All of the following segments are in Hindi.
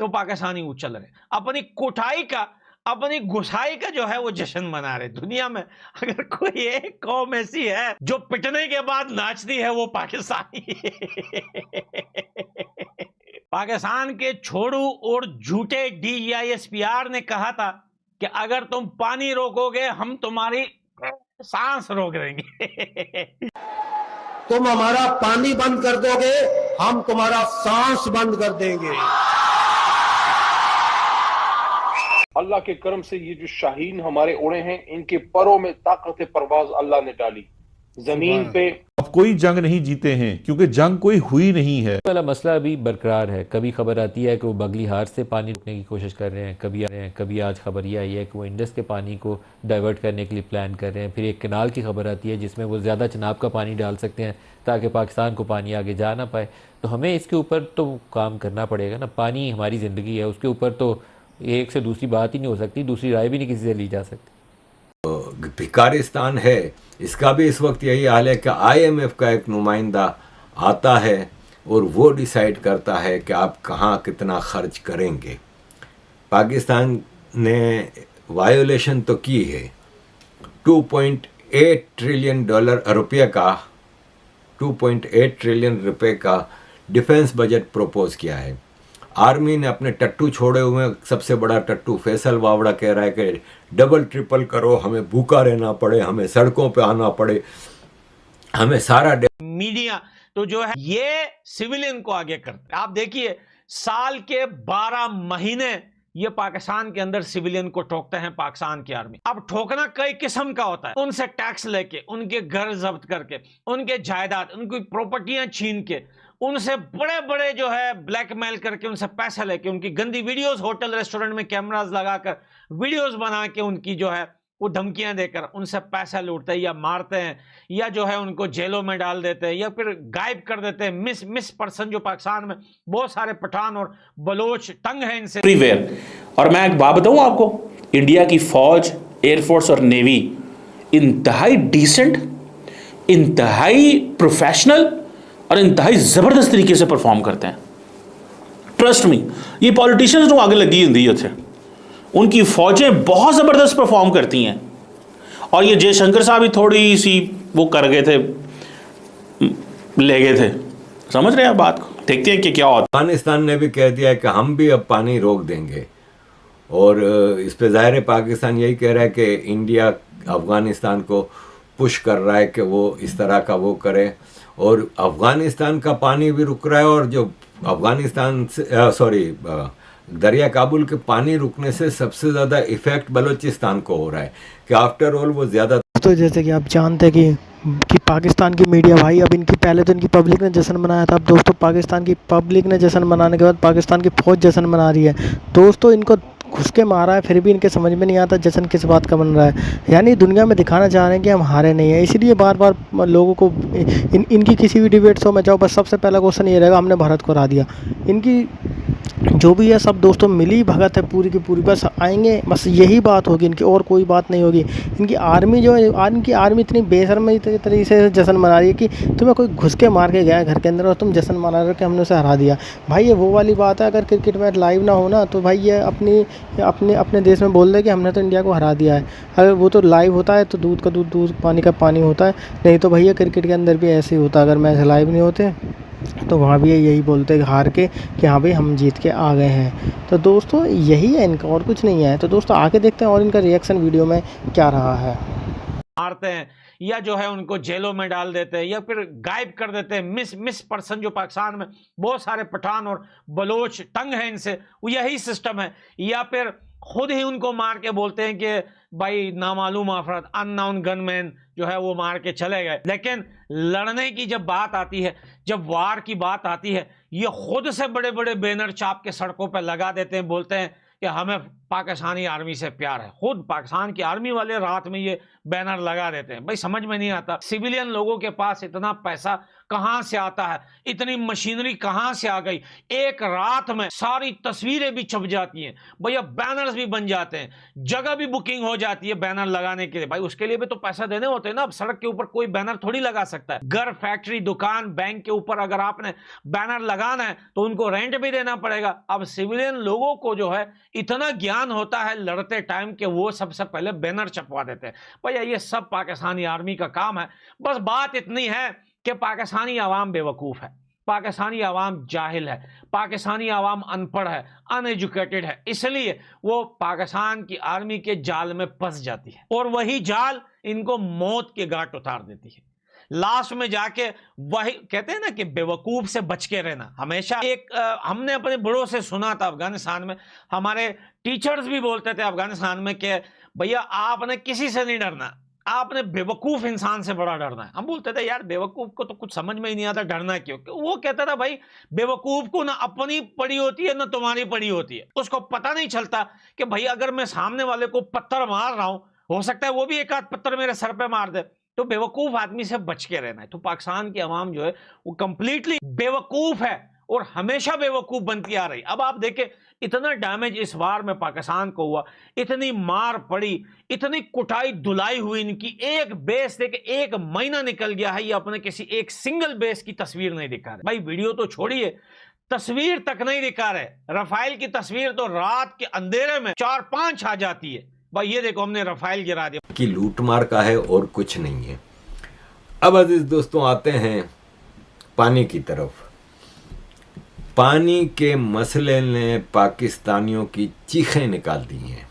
वो पाकिस्तानी उछल रहे, अपनी कुटाई का, अपनी घुसाई का जो है वो जश्न मना रहे। दुनिया में अगर कोई एक कौम ऐसी है जो पिटने के बाद नाचती है, वो पाकिस्तानी पाकिस्तान के छोड़ू और झूठे DGISPR ने कहा था कि अगर तुम पानी रोकोगे हम तुम्हारी सांस रोक देंगे तुम हमारा पानी बंद कर दोगे, हम तुम्हारा सांस बंद कर देंगे। अल्लाह के करम से ये जो शाहीन हमारे उड़े हैं, इनके परों में ताकत परवाज अल्लाह ने डाली। जमीन पे अब कोई जंग नहीं जीते हैं क्योंकि जंग कोई हुई नहीं है। वाला मसला अभी बरकरार है। कभी खबर आती है कि वो बगली हार से पानी रोकने की कोशिश कर रहे हैं, कभी आज खबर ये आई है कि वो इंडस के पानी को डाइवर्ट करने के लिए प्लान कर रहे हैं। फिर एक कनाल की खबर आती है जिसमें वो ज़्यादा चनाब का पानी डाल सकते हैं ताकि पाकिस्तान को पानी आगे जा ना पाए। तो हमें इसके ऊपर तो काम करना पड़ेगा ना। पानी हमारी ज़िंदगी है, उसके ऊपर तो एक से दूसरी बात ही नहीं हो सकती, दूसरी राय भी नहीं किसी से ली जा सकती। भिकारिस्तान है, इसका भी इस वक्त यही हाल है कि IMF का एक नुमाइंदा आता है और वो डिसाइड करता है कि आप कहाँ कितना खर्च करेंगे। पाकिस्तान ने वायोलेशन तो की है, 2.8 ट्रिलियन रुपये का डिफेंस बजट प्रपोज किया है। आर्मी ने अपने टट्टू छोड़े हुए, सबसे बड़ा टट्टू फैसल वावड़ा कह रहा है कि डबल ट्रिपल करो, हमें भूखा रहना पड़े, हमें सड़कों पे आना पड़े, हमें सारा मीडिया तो जो है ये सिविलियन को आगे करते हैं। आप देखिए साल के 12 महीने ये पाकिस्तान के अंदर सिविलियन को ठोकते हैं पाकिस्तान की आर्मी। अब ठोकना कई किस्म का होता है, उनसे टैक्स लेके, उनके घर जब्त करके, उनके जायदाद, उनकी प्रॉपर्टियां छीन के, उनसे बड़े बड़े जो है ब्लैकमेल करके, उनसे पैसा लेके, उनकी गंदी वीडियोस होटल रेस्टोरेंट में कैमरास लगाकर वीडियोस बना के उनकी जो है वो धमकियां देकर उनसे पैसा लूटते हैं या मारते हैं, या जो है उनको जेलों में डाल देते हैं, या फिर गायब कर देते हैं। मिस पर्सन जो पाकिस्तान में बहुत सारे पठान और बलोच तंग हैं इनसे एवरीवेयर। और मैं एक बात बताऊं आपको, इंडिया की फौज, एयरफोर्स और नेवी इंतहाई डिसेंट, इंतहाई प्रोफेशनल और इंतहाई ज़बरदस्त तरीके से परफॉर्म करते हैं। ट्रस्ट मी, ये पॉलिटिशियंस जो आगे लगी होंगी थे, उनकी फौजें बहुत ज़बरदस्त परफॉर्म करती हैं। और ये जयशंकर साहब ही थोड़ी सी वो कर गए थे, ले गए थे। समझ रहे हैं आप बात को? देखते हैं कि क्या होता है। अफगानिस्तान ने भी कह दिया है कि हम भी अब पानी रोक देंगे, और इस पे ज़ाहिर है पाकिस्तान यही कह रहा है कि इंडिया अफगानिस्तान को पुश कर रहा है कि वो इस तरह का वो करे, और अफगानिस्तान का पानी भी रुक रहा है। और जो अफगानिस्तान से दरिया काबुल के पानी रुकने से सबसे ज़्यादा इफ़ेक्ट बलूचिस्तान को हो रहा है कि आफ्टर ऑल वो ज़्यादा। तो जैसे कि आप जानते हैं कि पाकिस्तान की मीडिया भाई, अब इनकी पहले तो इनकी पब्लिक ने जश्न मनाया था, अब दोस्तों पाकिस्तान की पब्लिक ने जश्न मनाने के बाद पाकिस्तान की फ़ौज जश्न मना रही है। दोस्तों इनको घुस के मारा है, फिर भी इनके समझ में नहीं आता जश्न किस बात का बन रहा है। यानी दुनिया में दिखाना चाह रहे हैं कि हम हारे नहीं हैं। इसीलिए बार बार लोगों को इनकी किसी भी डिबेट शो में जाओ, बस सबसे पहला क्वेश्चन ये रहेगा, हमने भारत को हरा दिया। इनकी जो भी है सब दोस्तों मिली भगत है पूरी की पूरी, बस आएंगे, बस यही बात होगी इनकी, और कोई बात नहीं होगी। इनकी आर्मी जो है, इनकी आर्मी इतनी बेशर्मी तरीके से जश्न मना रही है कि तुम्हें कोई घुस के मार के गया घर के अंदर और तुम जश्न मना रहे हो कि हमने उसे हरा दिया। भाई ये वो वाली बात है, अगर क्रिकेट मैच लाइव ना हो ना तो भाई ये अपने देश में बोल दे कि हमने तो इंडिया को हरा दिया है। अगर वो तो लाइव होता है तो दूध का दूध, पानी का पानी होता है। नहीं तो भैया क्रिकेट के अंदर भी ऐसे ही होता है, अगर मैच लाइव नहीं होते तो वहाँ भी यही बोलते हैं हार के कि हाँ भाई हम जीत के आ गए हैं। तो दोस्तों यही है इनका, और कुछ नहीं है। तो दोस्तों आगे देखते हैं और इनका रिएक्शन वीडियो में क्या रहा है। मारते हैं या जो है उनको जेलों में डाल देते हैं या फिर गायब कर देते हैं। मिस पर्सन जो पाकिस्तान में बहुत सारे पठान और बलोच तंग हैं इनसे, वो यही सिस्टम है। या फिर खुद ही उनको मार के बोलते हैं कि भाई नामालूम अफराद, अननोन गनमैन जो है वो मार के चले गए। लेकिन लड़ने की जब बात आती है, जब वार की बात आती है, ये खुद से बड़े बड़े बैनर छाप के सड़कों पर लगा देते हैं, बोलते हैं कि हमें पाकिस्तानी आर्मी से प्यार है। खुद पाकिस्तान की आर्मी वाले रात में ये बैनर लगा देते हैं। भाई समझ में नहीं आता, सिविलियन लोगों के पास इतना पैसा कहां से आता है, इतनी मशीनरी कहां से आ गई। एक रात में सारी तस्वीरें भी छप जाती हैं भैया, बैनर्स भी बन जाते हैं, जगह भी बुकिंग हो जाती है बैनर लगाने के लिए। भाई उसके लिए भी तो पैसा देने होते हैं ना। अब सड़क के ऊपर कोई बैनर थोड़ी लगा सकता है। घर, फैक्ट्री, दुकान, बैंक के ऊपर अगर आपने बैनर लगाना है तो उनको रेंट भी देना पड़ेगा। अब सिविलियन लोगों को जो है इतना ज्ञान होता है लड़ते टाइम के वो सबसे पहले बैनर छपवा देते हैं। भैया ये सब पाकिस्तानी आर्मी का काम है। बस बात इतनी है कि पाकिस्तानी आवाम बेवकूफ है, पाकिस्तानी आवाम जाहिल है, पाकिस्तानी आवाम अनपढ़ है, अनएजुकेटेड है, इसलिए वो पाकिस्तान की आर्मी के जाल में फंस जाती है और वही जाल इनको मौत के घाट उतार देती है। लास्ट में जाके वही कहते हैं ना कि बेवकूफ से बच के रहना हमेशा। एक हमने अपने बड़ों से सुना था अफगानिस्तान में, हमारे टीचर्स भी बोलते थे अफगानिस्तान में कि भैया आपने किसी से नहीं डरना, आपने बेवकूफ इंसान से बड़ा डरना है। हम बोलते थे यार बेवकूफ को तो कुछ समझ में ही नहीं आता, डरना क्यों। वो कहता था भाई बेवकूफ को ना अपनी पड़ी होती है ना तुम्हारी पड़ी होती है। उसको पता नहीं चलता कि भाई अगर मैं सामने वाले को पत्थर मार रहा हूं, हो सकता है वो भी एक आध पत्थर मेरे सर पे मार दे। तो बेवकूफ आदमी से बच के रहना है। तो पाकिस्तान की आवाम जो है वो कंप्लीटली बेवकूफ है और हमेशा बेवकूफ बनती आ रही। अब आप देखें इतना डैमेज इस वार में पाकिस्तान को हुआ, इतनी मार पड़ी, इतनी कुटाई धुलाई हुई इनकी। एक बेस देख एक महीना निकल गया है, ये अपने किसी एक सिंगल बेस की तस्वीर नहीं दिखा रहे। भाई वीडियो तो छोड़िए, तस्वीर तक नहीं दिखा रहे। रफाइल की तस्वीर तो रात के अंधेरे में 4-5 आ जाती है। भाई ये देखो हमने रफाइल गिरा दिया कि लूटमार का है और कुछ नहीं है। अब अजीज दोस्तों आते हैं पानी की तरफ। पानी के मसले ने पाकिस्तानियों की चीखें निकाल दी हैं।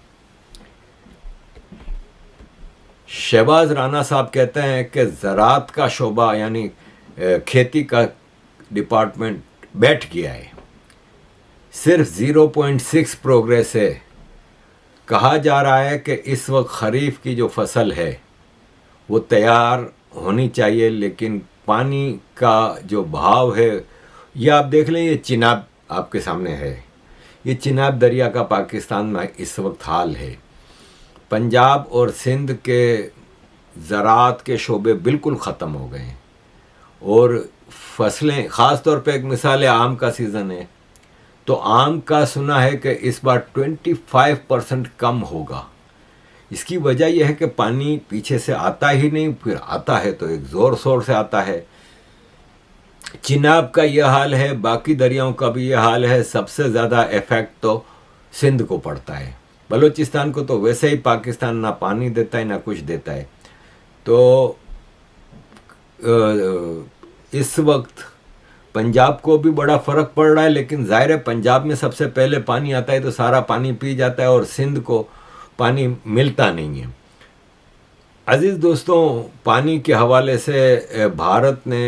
शहबाज राना साहब कहते हैं कि ज़राअत का शोबा यानी खेती का डिपार्टमेंट बैठ गया है, सिर्फ 0.6 प्रोग्रेस है। कहा जा रहा है कि इस वक्त खरीफ की जो फसल है वो तैयार होनी चाहिए, लेकिन पानी का जो भाव है, ये आप देख लें, ये चिनाब आपके सामने है, ये चिनाब दरिया का पाकिस्तान में इस वक्त हाल है। पंजाब और सिंध के ज़राअत के शोबे बिल्कुल ख़त्म हो गए हैं और फसलें, ख़ास तौर पे एक मिसाल है आम का सीज़न है, तो आम का सुना है कि इस बार 25% कम होगा। इसकी वजह यह है कि पानी पीछे से आता ही नहीं, फिर आता है तो एक ज़ोर शोर से आता है। चिनाब का यह हाल है, बाकी दरियाओं का भी यह हाल है। सबसे ज़्यादा इफ़ेक्ट तो सिंध को पड़ता है। बलूचिस्तान को तो वैसे ही पाकिस्तान ना पानी देता है ना कुछ देता है। तो इस वक्त पंजाब को भी बड़ा फ़र्क पड़ रहा है, लेकिन ज़ाहिर है पंजाब में सबसे पहले पानी आता है तो सारा पानी पी जाता है और सिंध को पानी मिलता नहीं है। अजीज़ दोस्तों, पानी के हवाले से भारत ने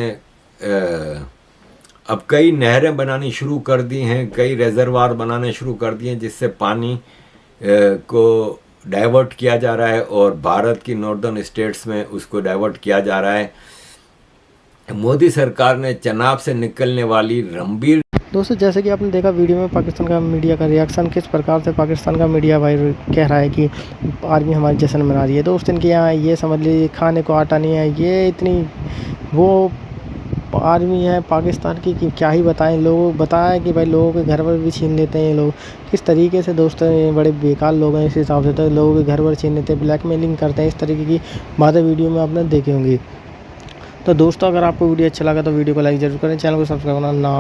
अब कई नहरें बनानी शुरू कर दी हैं, कई रेजरवार बनाने शुरू कर दिए हैं, जिससे पानी को डाइवर्ट किया जा रहा है और भारत की नॉर्दर्न स्टेट्स में उसको डाइवर्ट किया जा रहा है। मोदी सरकार ने चनाब से निकलने वाली रंबीर। दोस्तों जैसे कि आपने देखा वीडियो में पाकिस्तान का मीडिया का रिएक्शन किस प्रकार से पाकिस्तान का मीडिया भाई कह रहा है कि आर्मी हमारी जश्न मना रही है। दोस्त इनके यहाँ ये समझ लीजिए खाने को आटा नहीं है, ये इतनी वो आर्मी है पाकिस्तान की कि क्या ही बताएं। लोग बताया कि भाई लोगों के घर पर भी छीन लेते हैं ये लोग, किस तरीके से दोस्तों ये बड़े बेकार लोग हैं इस हिसाब से। तो लोगों के घर पर छीन लेते हैं, ब्लैकमेलिंग करते हैं, इस तरीके की बातें वीडियो में आपने देखी होंगी। तो दोस्तों अगर आपको वीडियो अच्छा लगा तो वीडियो को लाइक ज़रूर करें, चैनल को सब्सक्राइब करना ना